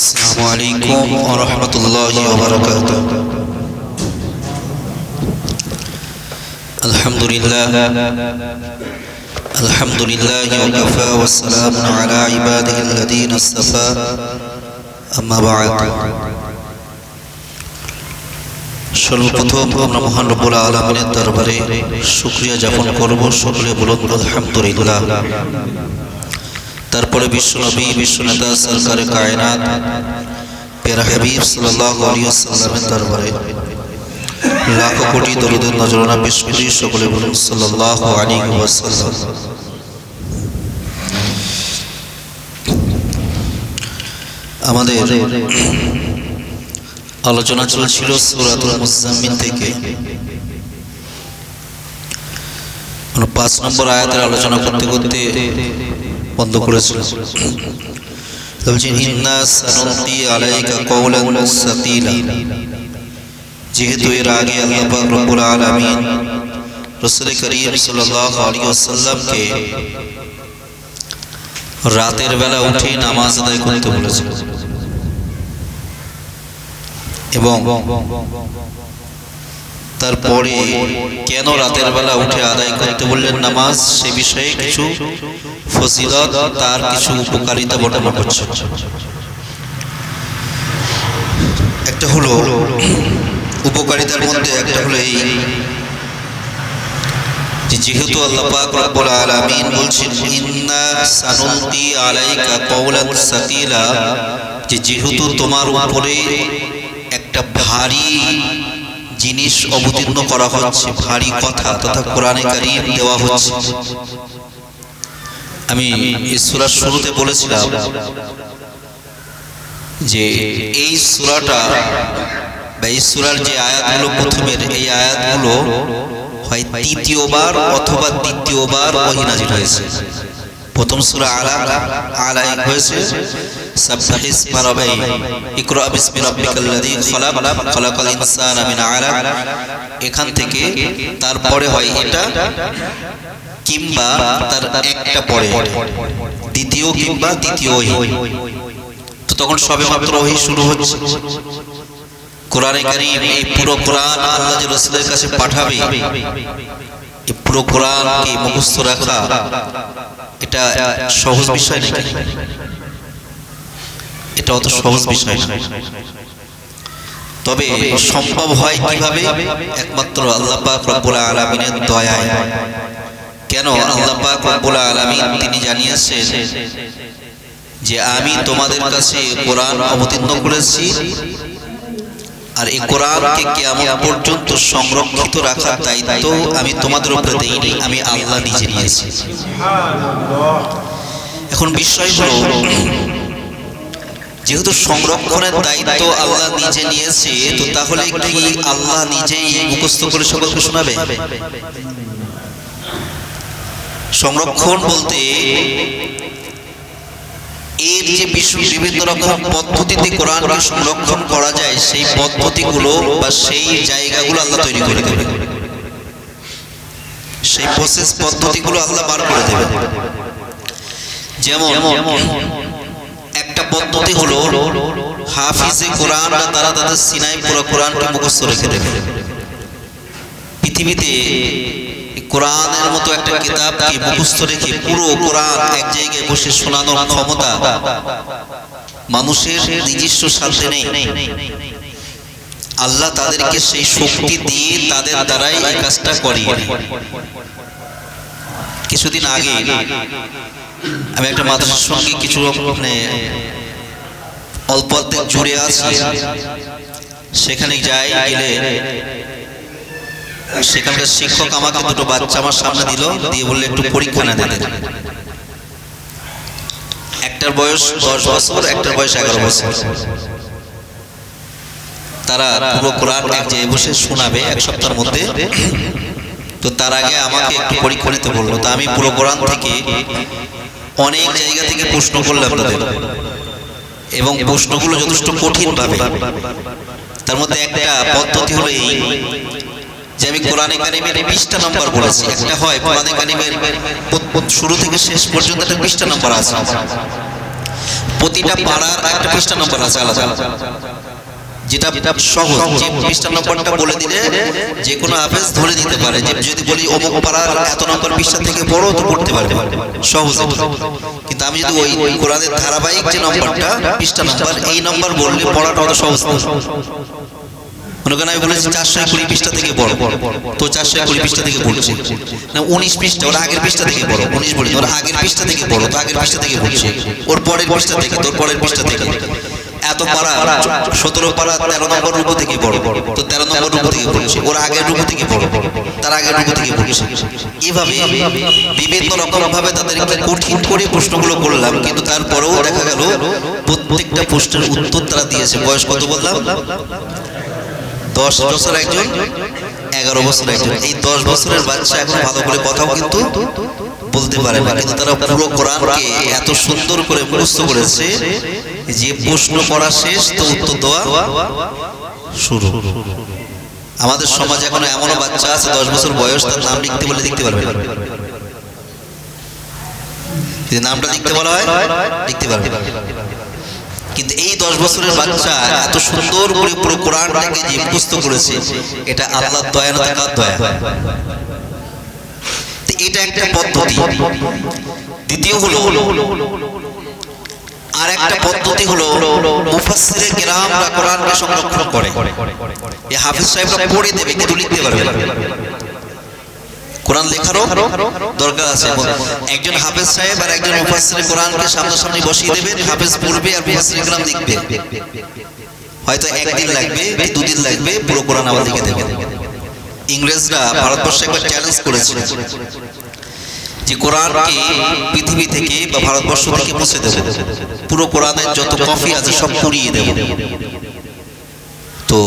السلام عليكم ورحمة الله وبركاته. الحمد لله وكفى والسلام على عباده الذين اصطفى أما بعد. সর্বপ্রথম আমরা মহান রব্বুল আলামিনের দরবারে শুকরিয়া জ্ঞাপন করব। সকলে বলুন আলহামদুলিল্লাহ। তারপরে বিশ্বনবী বিশ্বনেতা সরকারে কায়নাত প্যারা হাবিব সাল্লাল্লাহু আলাইহি ওয়াসাল্লামের দরবারে লাখো কোটি দরুদের নজরানা পেশ করি। সকলে বলুন সাল্লাল্লাহু আলাইহি ওয়াসাল্লাম। আমাদের আলোচনা চলছিল সূরাতুল মুজাম্মিল থেকে 5 নম্বর আয়াতের আলোচনা করতে করতে বন্ধ করেছিল। বলছেন ইন্না সানুলকি আলাইকা কওলান সাকিলা। যেহেতু এর আগে আল্লাহ পাক রব্বুল আলামিন রাসূল করিম সাল্লাল্লাহু আলাইহি ওয়াসাল্লামকে রাতের বেলা উঠে নামাজ আদায় করতে বলেছেন এবং তারপরে কেন রাতের বেলা উঠে আদায় করতে বললেন নামাজ, সে বিষয়ে কিছু ফজিলত, তার কিছু উপকারিতা বর্ণনা করছে। একটা হলো উপকারিতার মধ্যে একটা হলো এই যে যেহেতু আল্লাহ পাক রব্বুল আলামিন বলছেন ইন্না সানুলকি আলাইকা কওলান সাকিলা, যে যেহেতু তোমার উপরে একটা ভারী জিনিস অবতীর্ণ করা হচ্ছে, ভারী কথা তথা কোরআনে কারীম দেওয়া হচ্ছে। আমি এই সূরার শুরুতে বলেছিলাম যে এই সূরাটা বা এই সূরার যে আয়াতগুলো প্রথমের, এই আয়াতগুলো হয় তৃতীয়বার অথবা দ্বিতীয়বার ওহী নাযিল হয়েছে। প্রথম সূরা আলাই হয়েছে সাব্বিহ ইসমা রাব্বিক ইকরা বিসমি রাব্বিকাল্লাযী খলাক খলাকাল ইনসানা মিন আলাক, এখান থেকে তারপরে হয় এটা কিংবা তার একটা পরে দ্বিতীয় কিংবা তৃতীয় ওহী। তো তখন সবেমাত্র ওহী শুরু হচ্ছে। কোরআনে কারীম, এই পুরো কোরআন আল্লাহ যে রাসূলের কাছে পাঠাবে, এই পুরো কোরআনকে মুখস্থ রাখা এটা সহজ বিষয় নাকি? এটা অত সহজ বিষয় না। তবে সম্ভব হয় কিভাবে? একমাত্র আল্লাহ পাক রব্বুল আলামিনের দয়ায়। কেন? আল্লাহ পাক রব্বুল আলামিন তিনি জানিয়েছেন যে আমি তোমাদের কাছে কোরআন অবতীর্ণ করেছি আর এই কোরআনকে কিয়ামত পর্যন্ত সংরক্ষিত রাখার দায়িত্ব আমি তোমাদের উপরে দেইনি, আমি আল্লাহ নিজে নিয়েছি। এখন বিষয় হলো যেহেতু সংরক্ষণের দায়িত্ব আল্লাহ নিজে নিয়েছে, তো তাহলে কি আল্লাহ নিজেই মুখস্থ করে সকলকে শোনাবে? সংরক্ষণ বলতে এর যে বিভিন্ন রকম পদ্ধতিতে কোরআনকে সংরক্ষণ করা যায়, সেই পদ্ধতিগুলো বা সেই জায়গাগুলো আল্লাহ তৈরি করে দেবে, সেই প্রসেস পদ্ধতিগুলো আল্লাহ বার করে দেবে। যেমন একটা পদ্ধতি হলো হাফিজে কোরআন, তারা তাদের সিনায় পুরো কোরআনকে মুখস্থ রেখে দেবে। পৃথিবীতে কোরআনের মতো একটা কিতাবকে মুখস্থ রেখে পুরো কোরআন এক জায়গায় বসে শোনানোর ক্ষমতা মানুষের নিজস্ব সাথে নেই। আল্লাহ তাদেরকে সেই শক্তি দিয়ে তাদের দ্বারাই এই কাজটা করিয়ে। কিছুদিন আগে আমি একটা মাদ্রাসার সঙ্গে কিছু অল্প জুড়ে আছি, সেখানে যাই, গেলে সেখানকার শিক্ষক আমাকে দুটো বাচ্চা আমার সামনে দিল, দিয়ে বললে একটু পরীক্ষা না দিতে। একটার বয়স 10 বছর, একটার বয়স 11 বছর। তারা পুরো কোরআন এক জায়গায় বসে শোনাবে 1 সপ্তাহের মধ্যে। তো তার আগে আমাকে একটু পরীক্ষা নিতে বললো। তা আমি পুরো কোরআন থেকে অনেক জায়গা থেকে প্রশ্ন করলাম তাদের, এবং প্রশ্নগুলো যথেষ্ট কঠিন ভাবে। তার মধ্যে একটা পদ্ধতি হলো এই যে আমি কোরআনে কারীমের 20টা নাম্বার বলেছি। একটা হয় কোরআনে কারীমের শুরু থেকে শেষ পর্যন্ত একটা 20টা নাম্বার আছে। প্রতিটা পাড়ার একটা পৃষ্ঠা নম্বর আছে আলাদা, যেটা সহজ, যে পৃষ্ঠা নম্বরটা বলে দিলে যে কোনো হাফেজ ধরে দিতে পারে, যে যদি বলি অমুক পাড়ার এত নম্বর পৃষ্ঠা থেকে বড় তো পড়তে পারবে সহজ। কিন্তু আমি যদি ওই কোরআনের ধারাবাহিক যে নম্বরটা পৃষ্ঠা নম্বর, এই নম্বর বললে পড়াটা অত সহজ না। মনে করেন আমি বলেছি 420 পৃষ্ঠা থেকে বড়, তো 420 পৃষ্ঠা থেকে পড়ছে না, 19 পৃষ্ঠা ওর আগের পৃষ্ঠা থেকে বড়, 19 বলি ওর আগের পৃষ্ঠা থেকে বড়, তো আগের পৃষ্ঠা থেকে পড়ছে, ওর পরের পৃষ্ঠা থেকে, তোর পরের পৃষ্ঠা থেকে, এত পারা 17 পারা 13 নম্বর রূপ থেকে বড়, তো 13 নম্বর রূপ থেকে পড়ছে, ওর আগের রূপ থেকে বড়, তার আগের রূপ থেকে পড়ছে। এইভাবে বিভিন্ন রকম ভাবে তাদেরকে কঠিন করে প্রশ্নগুলো করলাম, কিন্তু তারপরেও দেখা গেল প্রত্যেকটা প্রশ্নের উত্তর তারা দিয়েছে। বয়স কত বললাম? 10 বছর একজন, 11 বছর একজন। এই 10 বছরের বাচ্চা এখন ভালো করে কথাও কিন্তু বলতে পারে না, কিন্তু তারা পুরো কোরআনকে এত সুন্দর করে মুখস্থ করেছে যে প্রশ্ন পড়া শেষ তো উত্তর দেওয়া শুরু। আমাদের সমাজে এখন এমনও বাচ্চা আছে 10 বছর বয়স, তার নাম লিখতে বলে লিখতে পারবে না, যদি নামটা লিখতে বলা হয় লিখতে পারবে। কিন্তু এই 10 বছরের বাচ্চা এত সুন্দর করে পুরো কোরআনটাকে যে মুখস্থ করেছে, এটা আল্লাহর দয়া না কার দয়া? এটা একটা পদ্ধতি। দ্বিতীয় হলো আর একটা পদ্ধতি হলো মুফাসসিরে কেরামরা কোরআনকে সংরক্ষণ করে। এই হাফেজ সাহেবরা পড়ে দেবে কিন্তু লিখতে পারবে না। কোরআন লেখারও দরকার আছে। একজন হাফেজ সাহেব আর একজন মুফাসসিরে কোরআনকে সামনাসামনি বসিয়ে দেবেন, হাফেজ পড়বে আর মুফাসসিরে কেরাম লিখবে। হয়তো একদিন লাগবে, 2 দিন লাগবে, পুরো কোরআন আবার লিখে দেবে। ইংরেজরা ভারতবর্ষে একবার চ্যালেঞ্জ করেছিল যে কোরআনকে পৃথিবী থেকে বা ভারতবর্ষ থেকে মুছে দেব, পুরো কোরআনের যত কপি আছে সব পুড়িয়ে দেব। তো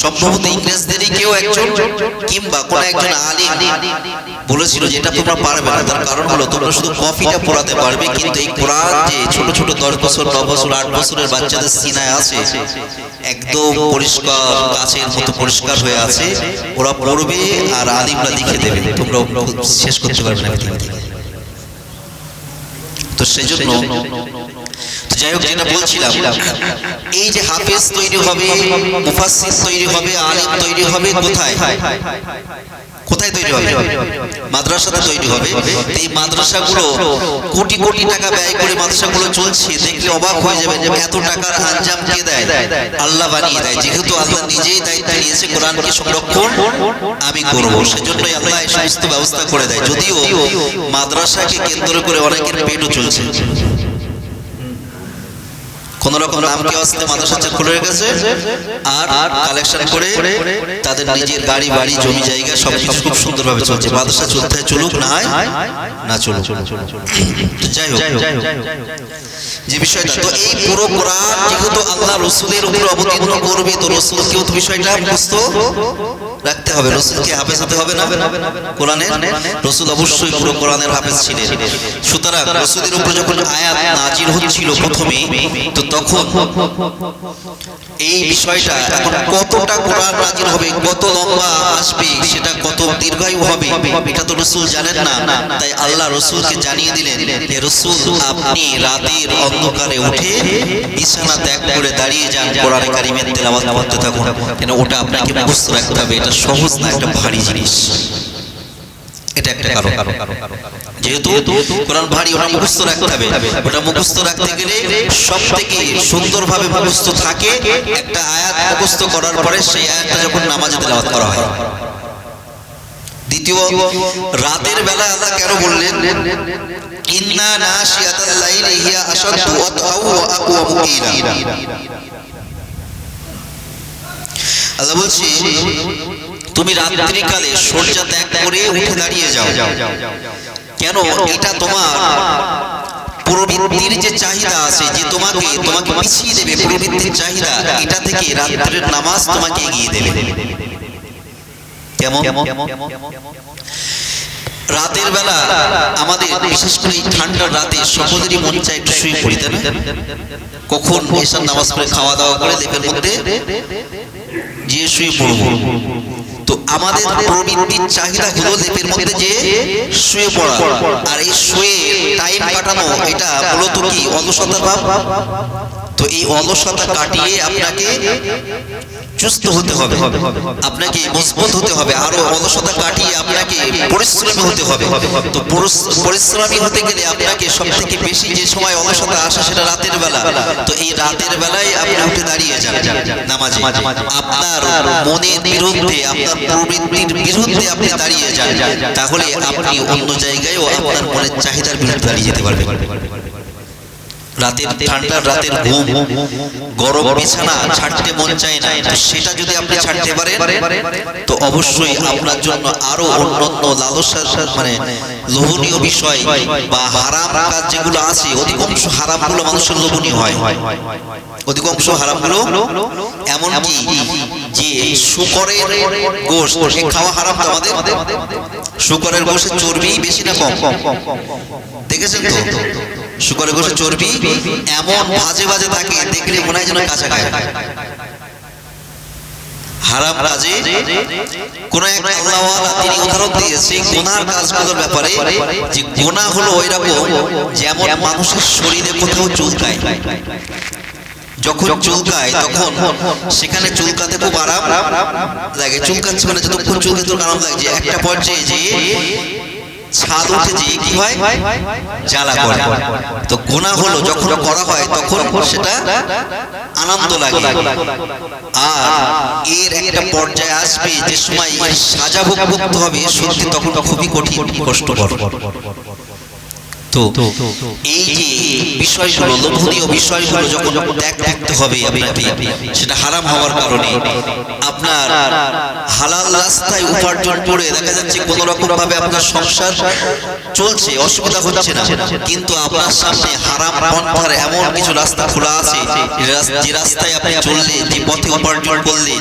সম্ভবত ইংরেজদেরই কেউ একজন কিংবা কোন একজন আলিম বলেছিল যে এটা তোমরা পারবে না। তার কারণ হলো তোমরা শুধু কপিটা পড়াতে পারবে, কিন্তু এই কোরআন যে ছোট ছোট 10 বছর 9 বছর 8 বছরের বাচ্চাদের সিনায় আছে, একদম পরিষ্কার কাচের মতো পরিষ্কার হয়ে আছে, ওরা পড়বে আর আলিমরা লিখে দেবে, তোমরা শেষ করতে পারবে না পৃথিবী থেকে। তো সেই জন্য যাই হোক, যেটা বলছিলাম, এই যে হাফেজ তৈরি হবে, মুফাসসির তৈরি হবে, আলিম তৈরি হবে, কোথায় কোথায় তৈরি হবে? মাদ্রাসাতে তৈরি হবে। এই মাদ্রাসাগুলো কোটি কোটি টাকা ব্যয় করে মাদ্রাসাগুলো চলছে, দেখলে অবাক হয়ে যাবে যে এত টাকার আঞ্জাম কে দেয়? আল্লাহ বানিয়ে দেয়। যেহেতু আল্লাহ নিজেই দায়িত্ব নিয়েছে কোরআনকে সংরক্ষণ আমি করব, সেজন্যই আল্লাহ এই সমস্ত ব্যবস্থা করে দেয়। যদিও মাদ্রাসাকে কেন্দ্র করে অনেকের পেটও চলছে, কোন রকম নামকে আসতে মাদ্রাসা খুলে রেখেছে আর কালেকশন করে তাদের নিজের গাড়ি বাড়ি জমি জায়গা সবকিছু খুব সুন্দরভাবে চলছে। মাদ্রাসা চলতে চলুক না হয় না চলুক। যাই হোক, যে বিষয়টা, তো এই পুরো কোরআন যেহেতু আল্লাহ রসুলের উপর অবতীর্ণ করবে, তো রসুলকেও তো বিষয়টা মুখস্থ রাখতে হবে। রসুলকে হাফেজ হতে হবে না কোরআনের? রসুল অবশ্যই পুরো কোরআনের হাফেজ ছিলেন। সুতরাং রসুলের উপর যখন আয়াত নাজিল হচ্ছিল প্রথমে, তো তখন এই বিষয়টা এখন কতটা কোরআন নাজিল হবে, কত লম্বা আসবে, সেটা কত দীর্ঘায়ু হবে, এটা তো রসুল জানেন না। তাই আল্লাহ রসুলকে জানিয়ে দিলেন, হে রসুল, আপনি রাতের অন্ধকারে উঠে বিছানা ত্যাগ করে দাঁড়িয়ে যান, কোরআন কারিমের তেলাওয়াত করতে থাকুন। কেন ওটা আপনাকে মুখস্থ রাখতে হবে, এটা সহজ না, একটা ভারী জিনিস। এটা একটা কারণ। যেহেতু কোরআন ভারী, ওটা মুখস্থ রাখতে হবে। ওটা মুখস্থ রাখতে গেলে সব থেকে সুন্দরভাবে মুখস্থ থাকে একটা আয়াত মুখস্থ করার পরে সেই আয়াতটা যখন নামাজে তেলাওয়াত করা হয়। দ্বিতীয়, রাতের বেলা আল্লাহ কেন বললেন ইন্না নাশিয়াতাল লাইলি হিয়া আশাদ্দু ওয়াতআউ ওয়া আকওয়ামু কিলা? আল্লাহ বলছে তুমি রাত্রিকালে সূর্য ত্যাগ করে উঠে দাঁড়িয়ে যাও। কেন? এটা তোমার প্রবৃত্তির যে চাহিদা আছে, যে তোমাকে পিছিয়ে দেবে, প্রবৃত্তির চাহিদা, এটা থেকে রাতের নামাজ তোমাকে এগিয়ে দেবে। কেমন? রাতের বেলা আমাদের বিশেষ করে ঠান্ডার রাতে সকলেরই মন চায় একটু শুয়ে পড়ি, তাই না? কখন এসার নামাজ পড়ে খাওয়া দাওয়া করে লেপের মধ্যে যে শুয়ে পড়বো। তো আমাদের প্রবৃত্তির চাহিদা হলো লেপের মধ্যে যে শুয়ে পড়া, আর এই শুয়ে টাইম কাটানো এটা মূলত কি অলসতার ভাব। তো এই অলসতা কাটিয়ে আপনাকে সুস্থ হতে হবে, আপনাকে মজবুত হতে হবে, আরো অলসতা কাটিয়ে আপনাকে পরিশ্রমী হতে হবে। তো পরিশ্রমী হতে গেলে আপনাকে সব থেকে বেশি যে সময় অলসতা আসে সেটা রাতের বেলা। তো এই রাতের বেলায় আপনি উঠে দাঁড়িয়ে যান নামাজে, আপনার মনের বিরুদ্ধে, আপনার প্রবৃত্তির বিরুদ্ধে আপনি দাঁড়িয়ে যান, তাহলে আপনি অন্য জায়গায়ও আপনার মনের চাহিদার বিরুদ্ধে দাঁড়িয়ে যেতে পারবেন। রাতের ঠান্ডা, রাতের ঘুম, গরম বিছানা ছাড়তে মন চায় না, তো সেটা যদি আপনি ছাড়তে পারেন তো অবশ্যই আপনার জন্য আরো অন্যান্য লালসার মানে লোভনীয় বিষয় বা হারাম কাজ যেগুলো আছে, অধিকাংশ হারামগুলো মানুষের লোভনীয় হয়, অধিকাংশ হারামগুলো এমনকি যে শুকরের গোশত খাওয়া হারাম। আমাদের শুকরের গোশতের চর্বি বেশি না কম দেখেছেন তো? শুকরের গোশতের চর্বি এমন বাজে বাজে থাকে, দেখলে মনে হয় যেন কাঁচা খায়। হারাম কাজে কোন এক আল্লাহওয়ালা তিনি উদাহরণ দিয়েছে গুনার কাজগুলোর ব্যাপারে, যে গুনাহ হলো ওইরকম যেমন মানুষের শরীরে কোথাও চুলকায়, যখন চুলকায় তখন সেখানে চুলকাতে খুব আরাম লাগে, চুলকাচ্ছে মানে যতক্ষণ চুলকাতে আরাম লাগে, একটা পর্যায়ে যে ছাদ উঠে যে কি হয় জ্বালা করে। তো গুনাহ হলো যখন করা হয় তখন সেটা আনন্দ লাগে, আর এর একটা পর্যায়ে আসবে যে সময় সাজা ভোগ করতে হবে, সত্যি তখন খুবই কঠিন কষ্টকর। তো এই যে বিষয়গুলো, লোভনীয় বিষয়গুলো যখন ত্যাগ করতে হবে আপনাকে, সেটা হারাম হওয়ার কারণে আপনার হালাল রাস্তায় উপার্জন করে দেখা যাচ্ছে কোন রকম ভাবে আপনার সংসার চলছে, অসুবিধা হচ্ছে না, কিন্তু আপনার সামনে হারাম পন্থার এমন কিছু রাস্তা খোলা আছে, যে রাস্তায় আপনি চললে, যে পথে উপার্জন করলে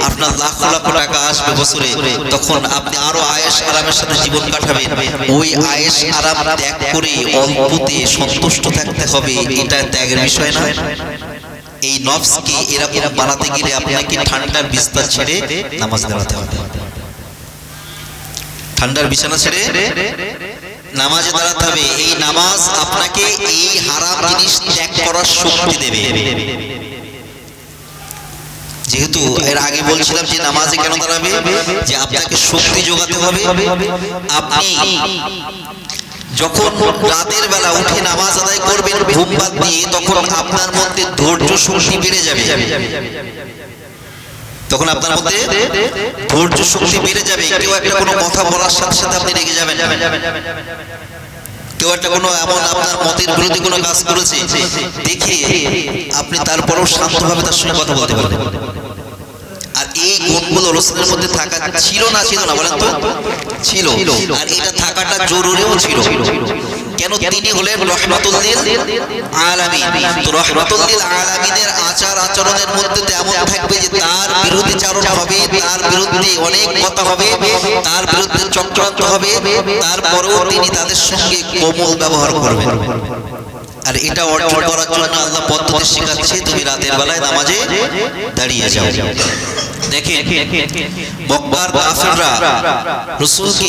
আপনার লাখ লাখ টাকা আসবে বছরে, তখন আপনি আরো আয়েশ আরামের সাথে জীবন কাটাবেন। ওই আয়েশ আরাম ত্যাগ করে অল্পতে সন্তুষ্ট থাকতে হবে, এটা ত্যাগের বিষয় না। এই নফসকে এরকম বানাতে গেলে আপনাকে ঠান্ডার বিছানা ছেড়ে নামাজ দাঁড়াতে হবে, ঠান্ডার বিছানা ছেড়ে নামাজে দাঁড়াতে হবে। এই নামাজ আপনাকে এই হারাম জিনিস ত্যাগ করার শক্তি দেবে। যেহেতু এর আগে বলছিলাম যে নামাজে কেন দাঁড়াবে, যে আপনাকে শক্তি যোগাতে হবে। আপনি যখন রাতের বেলা উঠে নামাজ আদায় করবেন ঘুম বাদ দিয়ে, তখন আপনার মধ্যে ধৈর্য শক্তি বেড়ে যাবে, তখন আপনার মধ্যে ধৈর্য শক্তি বেড়ে যাবে। কেউ একটা কোনো কথা বলার সাথে সাথে আপনি রেগে যাবেন না, কেউ একটা কোনো এমন আপনার মতের বিরোধী কোনো কাজ করেছে দেখে আপনি তারপরেও শান্তভাবে তার সঙ্গে কথা বলতে পারবেন। আর এই গুণগুলো রাসূলের মধ্যে থাকা ছিল না বলেন তো? ছিল, আর এটা থাকাটা জরুরিও ছিল। কেন? তিনি হলেন রাহমাতুল লিল আলামিন। তো রাহমাতুল লিল আলামিনের আচার আচরণের মধ্যে তেমন থাকবে যে তার বিরোধীচারণ হবে, তার বিরুদ্ধে অনেক কথা হবে, তার বিরুদ্ধে চক্রান্ত হবে, তারপরেও তিনি তাদের সঙ্গে কোমল ব্যবহার করবেন। আর এটা অর্জন করার জন্য আল্লাহ পদ্ধতি শেখাচ্ছে, তুমি রাতের বেলায় নামাজে দাঁড়িয়ে যাও। দেখেন মক্কার কাফেররা রাসূলকে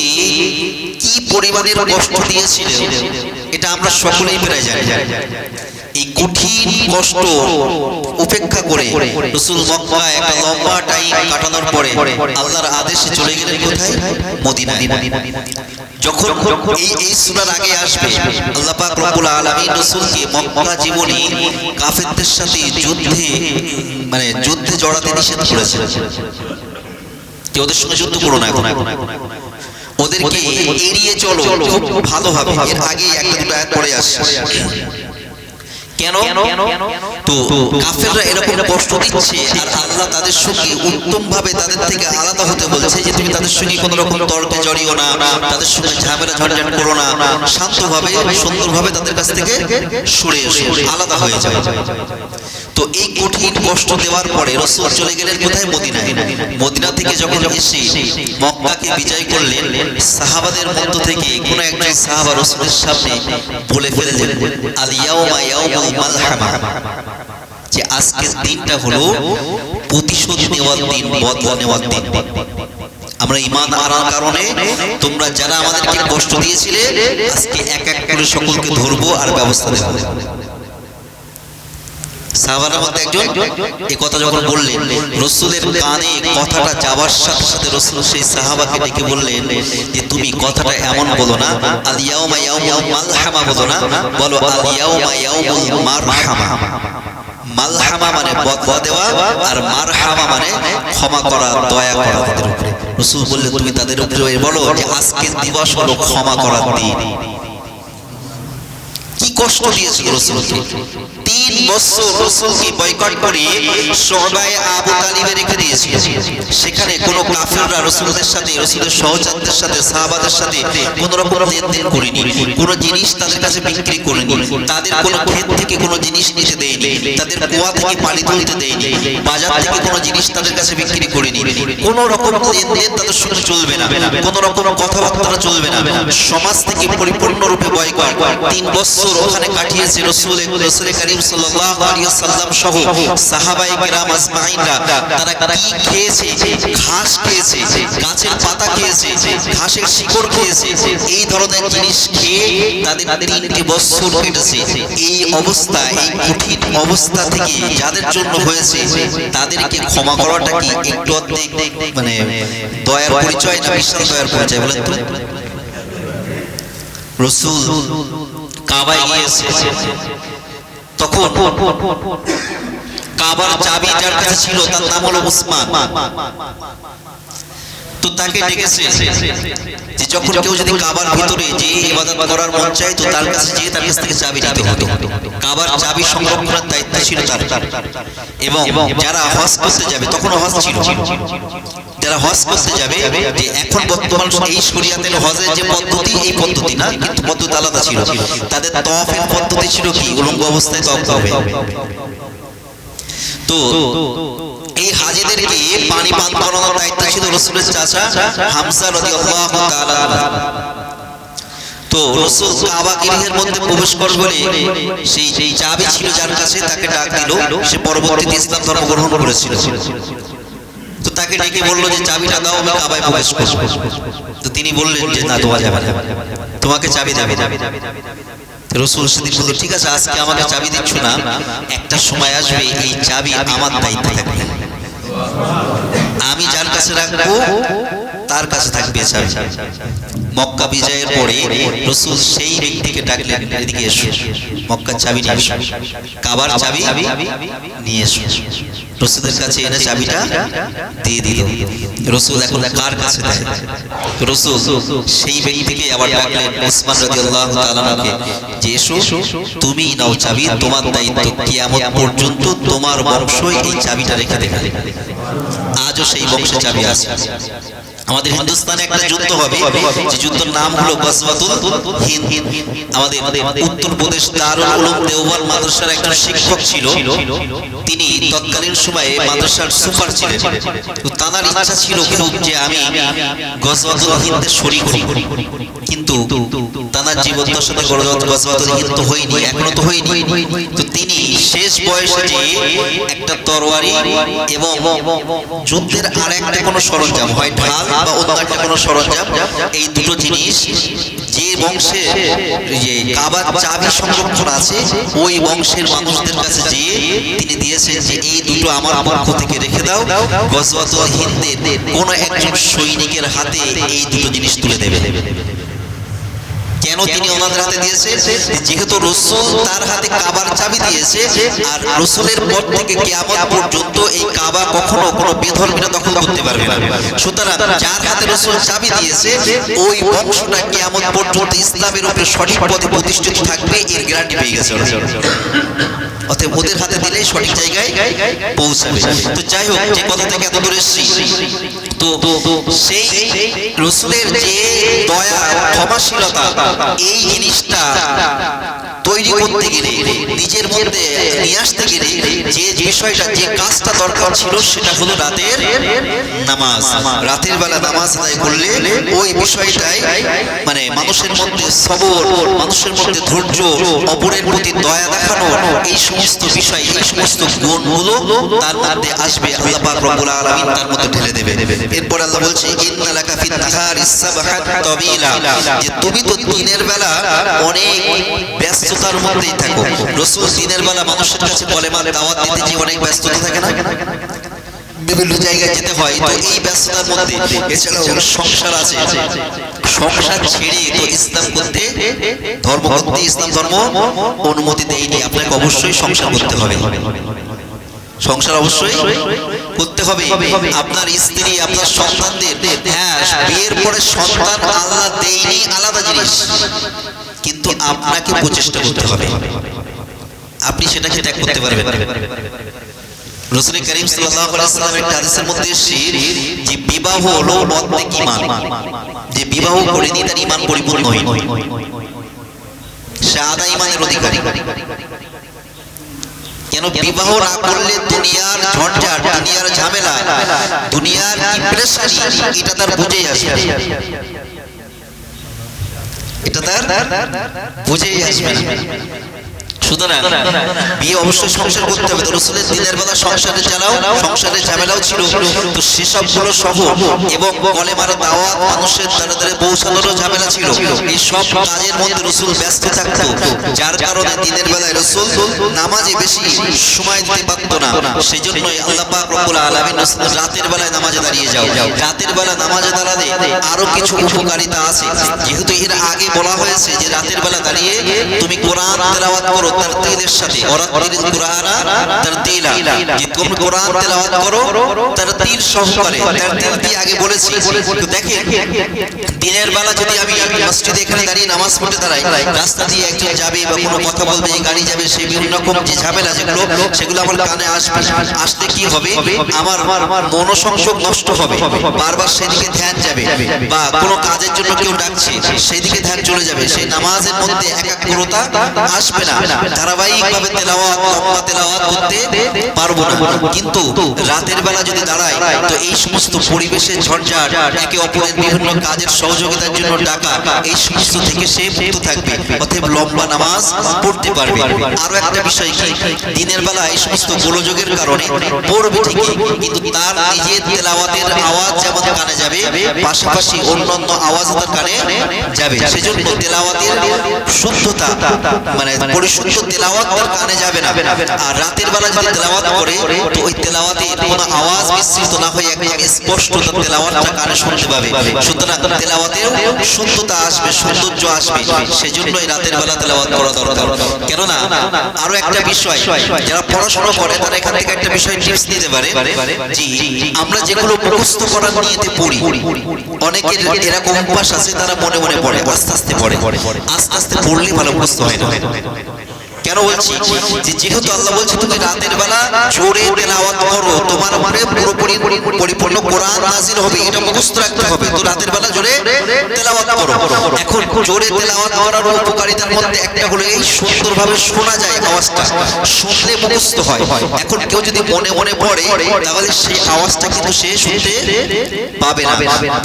কি পরিমাণের কষ্ট দিয়েছিল, এটা আমরা সকলেই প্রায় জানি। এই কঠিন কষ্ট উপেক্ষা করে রাসূল মক্কায় একটা লম্বা টাইম কাটানোর পরে আল্লাহর আদেশে চলে গেলেন কোথায়? মদিনায়। যখন এই সূরার আগে আসবে আল্লাহ পাক রব্বুল আলামিন রাসূলকে মক্কা জীবনে কাফেরদের সাথে যুদ্ধে জড়াতে নিষেধ করেছেন, যে ওদের সঙ্গে যুদ্ধ করো না, এখন ওদেরকে এড়িয়ে চলো খুব ভালোভাবে। এর আগে একটা দুটো আয়াত পড়ে আসছে। কেন? তো কাফেররা এরকম কষ্ট দিচ্ছে আর আল্লাহ তাদের সঙ্গে উত্তম ভাবে তাদের থেকে আলাদা হতে বলছে, যে তুমি তাদের সঙ্গে কোনো রকম তর্কে জড়িও না, তাদের সঙ্গে ঝামেলা ঝঞ্ঝাট করো না, শান্তভাবে সুন্দরভাবে তাদের কাছ থেকে সরে এসো, আলাদা হয়ে যাও। তো এই কঠিন কষ্ট দেওয়ার পরে রাসূল চলে গেলেন কোথায়? মদিনায়। মদিনা থেকে যখন এসে মক্কাকে বিজয় করলেন, সাহাবাদের মধ্য থেকে কোনো একজন সাহাবা রাসূলের সামনে বলে ফেললেন, আল ইয়াউমা ইয়াউমুল মালহামা, যে যে আজকের দিনটা হলো প্রতিশোধ নেওয়ার দিন, বদলা নেওয়ার দিন। আমরা ঈমান আনার কারণে তোমরা যারা আমাদেরকে কষ্ট দিয়েছিলে আজকে এক এক করে সকলকে ধরবো আর ব্যবস্থা দেব। সাহাবাদের মধ্যে একজন এই কথা যখন বললেন, রাসূলের কানে কথাটা যাওয়ার সাথে সাথে রাসূল সেই সাহাবাকে ডেকে বললেন যে তুমি কথাটা এমন বলো না, আল ইয়াউমা ইয়াউমুল মালহামা বলো না, বলো আল ইয়াউমা ইয়াউমুল মারহামা। মালহামা মানে বদলা দেওয়া, আর মারহামা মানে ক্ষমা করা, দয়া করা তাদের উপরে। রাসূল বললেন তুমি তাদের উপরে বলো যে আজকের দিবস হলো ক্ষমা করার দিন। কি কষ্ট দিয়েছিল রাসূলকে, 3 বছর রাসূলকে বয়কট করে শোবায় আবু তালিবে রেখে দিয়েছিল। সেখানে কোনো কাফিররা রাসূলের সাথে, রাসূলের সহচরদের সাথে, সাহাবাদের সাথে কোনো রকম লেনদেন করেনি, কোনো জিনিস তাদের কাছে বিক্রি করেনি, তাদের কোনো ক্ষেত থেকে কোনো জিনিস নিতে দেয়নি, তাদের কুয়া থেকে পানি তুলতে দেয়নি, বাজার থেকে কোনো জিনিস তাদের কাছে বিক্রি করেনি, কোনো রকম লেনদেন তাদের সঙ্গে চলবে না, কোনো রকম কথাবার্তা চলবে না, সমাজ থেকে পরিপূর্ণরূপে বয়কট। 3 বছর ওখানে কাটিয়েছে রাসূল করিম সাল্লাল্লাহু আলাইহি ওয়াসাল্লাম সহ সাহাবায়ে কেরাম আজমাইনরা। তারা কি খেয়েছে? ঘাস খেয়েছে, গাছের পাতা খেয়েছে, ঘাসের শিকড় খেয়েছে, এই ধরনের জিনিস খেয়ে তাদের 3 বছর কেটেছে। এই অবস্থা, এই কঠিন অবস্থা থেকে যাদের জন্য হয়েছে তাদেরকে ক্ষমা করাটা কি একটু মানে দয়ার পরিচয় না বিশাল দয়ার পরিচয় বলেন তো? রাসূল কাবায় গিয়েছে, তখন কাবার চাবি যার কাছে ছিল তার নাম হলো উসমান। তো তাকে ডেকেছে যে যখন কেউ যদি কাবার ভিতরে যে ইবাদত করার মন চায় তো তার কাছে যেয়ে তার কাছ থেকে চাবি নিতে হতো। কাবার চাবি সংরক্ষণের দায়িত্ব ছিল তার। এবং যারা হজ করতে যাবে, তখন হজ ছিল, যারা হজ করতে যাবে, যে এখন বর্তমান এই শরিয়াতের হজের যে পদ্ধতি, এই পদ্ধতি না, কিন্তু পদ্ধতি আলাদা ছিল। তাদের তাওয়াফের পদ্ধতি ছিল কি, উলঙ্গ অবস্থায় তাওয়াফ হবে। তো এই হাজীদেরকে পানি পান করানোর দায়িত্ব ছিল রাসূলের চাচা হামজা রাদিয়াল্লাহু তাআলা। তো রাসূল কাবা গৃহের মধ্যে প্রবেশ করবে বলে সেই চাবি ছিল যার কাছে, তাকে ডাক দিল। সে পরবর্তীতে ইসলাম ধর্ম গ্রহণ করেছিল। তো তাকে ডেকে বলল যে চাবিটা দাও, আমি কাবায় প্রবেশ করব। তো তিনি বললেন যে না, দেওয়া যাবে না, তোমাকে চাবি দেবে। রাসূল সেদিন বলল ঠিক আছে, আজকে আমাকে চাবি দিচ্ছ না, একটা সময় আসবে এই চাবি আমার দায়িত্বে থাকবে, আমি যার কাছে রাখবো তার কাছে থাকবে চাবি। মক্কা বিজয়ের পরে রাসূল সেই ব্যক্তিকে ডাকলেন, এদিকে এসো, মক্কার চাবি নিয়ে এসো, কাবার চাবি নিয়ে এসো। রাসূলের কাছে এনে চাবিটা দিয়ে দিল। রাসূল এখন কার কাছে দেয়? রাসূল সেই ব্যক্তিকে আবার ডাকলেন, উসমান রাদিয়াল্লাহু তাআলা কে, যে এসো, তুমি নাও চাবি, তোমার দায়িত্ব, কিয়ামত পর্যন্ত তোমার বংশ এই চাবিটা রেখে দেবে। আজও সেই বংশের চাবি আছে। আমাদের হিন্দুস্তানে একটা যুদ্ধ হবে, যে যুদ্ধের নাম হলো গজওয়াতুল হিন্দ। আমাদের উত্তরপ্রদেশ দারুল উলুম দেওবন্দ মাদ্রাসার একজন শিক্ষক ছিল, তিনি তৎকালীন সময়ে মাদ্রাসার সুপার ছিলেন। তো তার ইচ্ছা ছিল খুব যে আমি গজওয়াতুল হিন্দে শরীক হই, কিন্তু তার জীবদ্দশাতে গজওয়াতুল হিন্দ তো হয়নি, এখনো তো হয়নি। তো তিনি শেষ বয়সে যে একটা তরবারি এবং যুদ্ধের আর একটা কোনো সরঞ্জাম, হয় ঢাল বা অন্য একটা কোনো সরঞ্জাম, এই দুটো জিনিস যে বংশে যে কাবার চাবি সংরক্ষণ আছে ওই বংশের মানুষদের কাছে গিয়ে তিনি দিয়েছেন যে এই দুটো আমার পক্ষ থেকে রেখে দাও, গজওয়াতুল হিন্দের কোনো একজন সৈনিকের হাতে এই দুটো জিনিস তুলে দেবে। কেন তিনি ওনাদের হাতে দিয়েছে? যেহেতু রাসূল তার হাতে কাবার চাবি দিয়েছে, আর রাসূলের পর থেকে কিয়ামত পর্যন্ত এই কাবা কখনো কোনো বেধর্মীরা দখল করতে পারবে না। সুতরাং যার হাতে রাসূল চাবি দিয়েছে ওই বংশটা কিয়ামত পর্যন্ত ইসলামের উপরে সঠিক পথে প্রতিষ্ঠিত থাকবে, এর গ্যারান্টি পেয়ে গেছে। অতএব ওদের হাতে দিলেই সঠিক জায়গায় পৌঁছাবে। তো যাই হোক, যে কথা থেকে এত দূরে এসেছি, তো সেই রাসূলের যে দয়া, ক্ষমাশীলতা, এই জিনিসটা তৈরি করতে গেলে নিজের মধ্যে নিয়ে আসতে গেলে যে বিষয়টা যে কাজটা দরকার ছিল সেটা হলো রাতের নামাজ। রাতের বেলা নামাজ আদায় করলে ওই বিষয়টাই মানে মানুষের মধ্যে সবর, মানুষের মধ্যে ধৈর্য, অপরের প্রতি দয়া দেখানো, এই সমস্ত বিষয়, এই সমস্ত গুণগুলো তার মধ্যে আসবে। আল্লাহ পাক রব্বুল আলামিন তার মধ্যে ঢেলে দেবে। এরপর আল্লাহ বলছে ইন্না লাকা ফিন নাহারিস সাবহাত তাবিলা, যে তুমি তো দিনের বেলা অনেক ব্যস্ততার মধ্যেই থাকো। রাসূল দিনের বেলা মানুষের কাছে বলে মা দাওয়াত দিতে যে অনেক ব্যস্ততা থাকে না, বিভিন্ন জায়গায় যেতে হয়, তো এই ব্যস্ততার মধ্যে এছাড়াও সংসার আছে, সংসার ছেড়ে তো ইসলাম করতে, ধর্ম করতে ইসলাম ধর্ম অনুমতি দেয়নি। আপনাকে অবশ্যই সংসার করতে হবে, সংসার অবশ্যই করতে হবে। আপনার স্ত্রী, আপনার সন্তানদের, হ্যাঁ বিয়ের পরে সন্তান আল্লাহ দেয়নি আলাদা জিনিস, কিন্তু আপনাকে প্রচেষ্টা করতে হবে, আপনি সেটাকে ত্যাগ করতে পারবেন। রাসূল করিম সাল্লাল্লাহু আলাইহি ওয়াসাল্লামের একটা হাদিসের মধ্যে এসেছে যে বিবাহ হলো অর্ধেক ঈমান, যে বিবাহ করেনি তার ঈমান পরিপূর্ণ হয়নি, সে আধা ঈমানের অধিকারী। কেন বিবাহ না করলে দুনিয়ার ঝঞ্ঝাট, দুনিয়ার ঝামেলা, দুনিয়ার প্রেশার এটা তার বুঝেই আসবে, এটা তার বুঝেই আসবে না। সুতরাং বিয়ে অবশ্যই সংসার করতে হবে। তো রাসূলের দিনের বেলা সংসারে চালাও, সংসারের ঝামেলাও ছিল, তো সেসব গুলো সহ এবং কলেমার দাওয়াত মানুষের দ্বারা দ্বারা পৌঁছানোরও ঝামেলা ছিল, এই সব কাজের মধ্যে রাসূল ব্যস্ত থাকতো, যার কারণে দিনের বেলায় রাসূল নামাজে বেশি সময় দিতে পারতো না। সেই জন্যই আল্লাহ পাক রব্বুল আলামিন রাতের বেলায় নামাজে দাঁড়িয়ে যাও। রাতের বেলা নামাজে দাঁড়ালে আরো কিছু উপকারিতা আছে, যেহেতু এর আগে বলা হয়েছে যে রাতের বেলা দাঁড়িয়ে তুমি কোরআন তেলাওয়াত করো তারতিলের সাথে, ওয়ারাতিল কুরআনা তারতিলা, যে তুমি কোরআন তেলাওয়াত করো তারতিল সহকারে, তারতিল দিয়ে আগে বলেছি। তো দেখেন দিনের বেলা যদি আমি মসজিদে এখানে দাঁড়িয়ে নামাজ পড়তে দাঁড়াই, রাস্তা দিয়ে একজন যাবে বা কোনো কথা বলবে, গাড়ি যাবে, সেই বিভিন্ন রকম যে ঝামেলা যেগুলো, সেগুলো আমার কানে আসবে, আসলে কি হবে আমার মনোসংযোগ নষ্ট হবে, বারবার সেদিকে ধ্যান যাবে, বা কোনো কাজের জন্য কেউ ডাকছে সেদিকে ধ্যান চলে যাবে, সেই নামাজের মধ্যে একাগ্রতা আসবে না, ধারাবাহিকভাবে তেলাওয়াত, লম্বা তেলাওয়াত করতে পারবো না। কিন্তু রাতের বেলা যদি দাঁড়াই, তো এই সমস্ত পরিবেশের ঝঞ্ঝাট, একে অপরের বিভিন্ন কাজের সহযোগিতার জন্য ডাকা, এই সমস্ত থেকে সে মুক্ত থাকবে, অতএব লম্বা নামাজ পড়তে পারবে। আরো একটা বিষয় কি, দিনের বেলা এই সমস্ত গোলযোগের কারণে পড়বে ঠিকই, কিন্তু তার নিজের তেলাওয়াতের আওয়াজ যেমন কানে যাবে, পাশাপাশি অন্যান্য আওয়াজ তার কানে যাবে। সেজন্য তেলাওয়াতের শুদ্ধতা মানে পরিশুদ্ধ তেলাওয়াত তার কানে যাবে না। আর রাতের বেলা যদি তেলাওয়াত করে, তো ওই তেলাওয়াতে কোনো আওয়াজ মিশ্রিত না হয়ে একদম স্পষ্ট তার তেলাওয়াতটা কানে শুনতে পাবে। সুতরাং তেলাওয়াতেও শুদ্ধতা আসবে, সৌন্দর্য আসবে, সেজন্য এই রাতের বেলা তেলাওয়াত করা দরকার। কেননা আরো একটা বিষয়, যারা পড়াশোনা করে তারা এখান থেকে একটা বিষয় টিপস নিতে পারে, যে আমরা যেগুলো মুখস্থ করার নিয়তে পড়ি, অনেকের এরকম অভ্যাস আছে, তারা মনে মনে পড়ে, আস্তে আস্তে পড়ে, আস্তে আস্তে পড়লে ভালো মুখস্থ হয় না। কেন বলছি, যে যেহেতু আল্লাহ বলছে তুমি রাতের বেলা জোরে তেলাওয়াত করো, তোমার উপরে পুরোপুরি পরিপূর্ণ কোরআন নাযিল হবে, এটা মুখস্থ রাখতে হবে, তো রাতের বেলা জোরে তেলাওয়াত করো। এখন জোরে তেলাওয়াত করার উপকারিতার মধ্যে একটা হলো এই সুন্দরভাবে শোনা যায়, আওয়াজটা শুনলে মুখস্থ হয়। এখন কেউ যদি মনে মনে পড়ে, তাহলে সেই আওয়াজটা কিন্তু সে শুনতে পাবে না।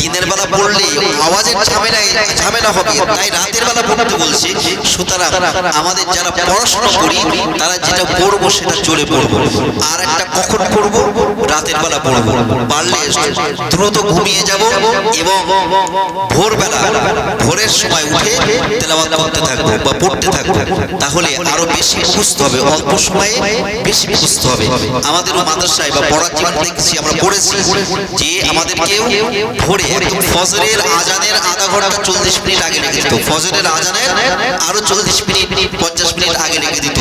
দিনের বেলা পড়লে আওয়াজের ঝামেলা হবে, তাই রাতের বেলা পড়তে বলছে। সুতরাং আমাদের যারা পড়াশোনা করি, তারা যেটা পড়বো সেটা জোরে পড়বো। আর একটা কখন পড়বো, রাতের বেলা পড়বো, পারলে দ্রুত ঘুমিয়ে যাব এবং ভোরবেলা, ভোরের সময় উঠে তেলাওয়াত করতে থাকবো বা পড়তে থাকবো, তাহলে আরো বেশি মুখস্থ হবে, অল্প সময়ে বেশি মুখস্থ হবে। আমাদেরও মাদ্রাসায় বা পড়ার জীবন দেখছি, আমরা পড়েছি যে আমাদেরকেও ভোরে একদম ফজরের আজানের আধা ঘন্টা 40 মিনিট আগে রেখে দিত, ফজরের আজানের আরো 40 মিনিট 50 মিনিট আগে রেখে দিত।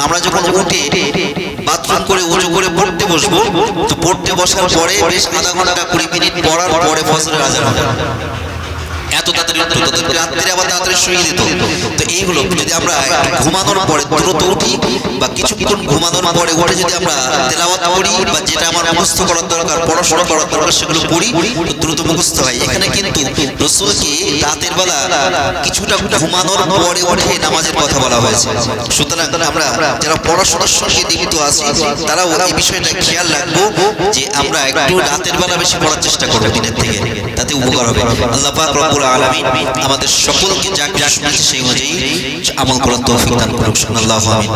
আমরা যখন উঠে বাথরুম করে ওযু করে পড়তে বসবো, তো পড়তে বসার পরে বেশ আধা ঘন্টা 20 মিনিট পড়ার পরে ফজরের আজান হবে। এত তাড়াতাড়ি রাত্রে আবার তাড়াতাড়ি শুয়ে দিত। তো এইগুলো যদি আমরা ঘুমানোর পরে দ্রুত উঠি বা কিছুক্ষণ ঘুমানোর পরে উঠে যদি আমরা তেলাওয়াত করি বা যেটা আমার মুখস্থ করার দরকার, পড়াশোনা করার দরকার, সেগুলো পড়ি, তো দ্রুত মুখস্থ হয়। এখানে কিন্তু রাসূলকে রাতের বেলা কিছুটা ঘুমানোর পরে উঠে নামাজের কথা বলা হয়েছে। সুতরাং আমরা যারা পড়াশোনার সঙ্গে যুক্ত আছি তারাও এই বিষয়টা খেয়াল রাখবো যে আমরা একটু রাতের বেলা বেশি পড়ার চেষ্টা করবো দিনের থেকে, তাতে উপকার হবে। আল্লাহ পাক রব্বুল আলামিন আমাদের সকলকে যা কিছু শুনেছে সেই অনুযায়ী আমল করার তৌফিক দান করুন। আল্লাহু আমিন।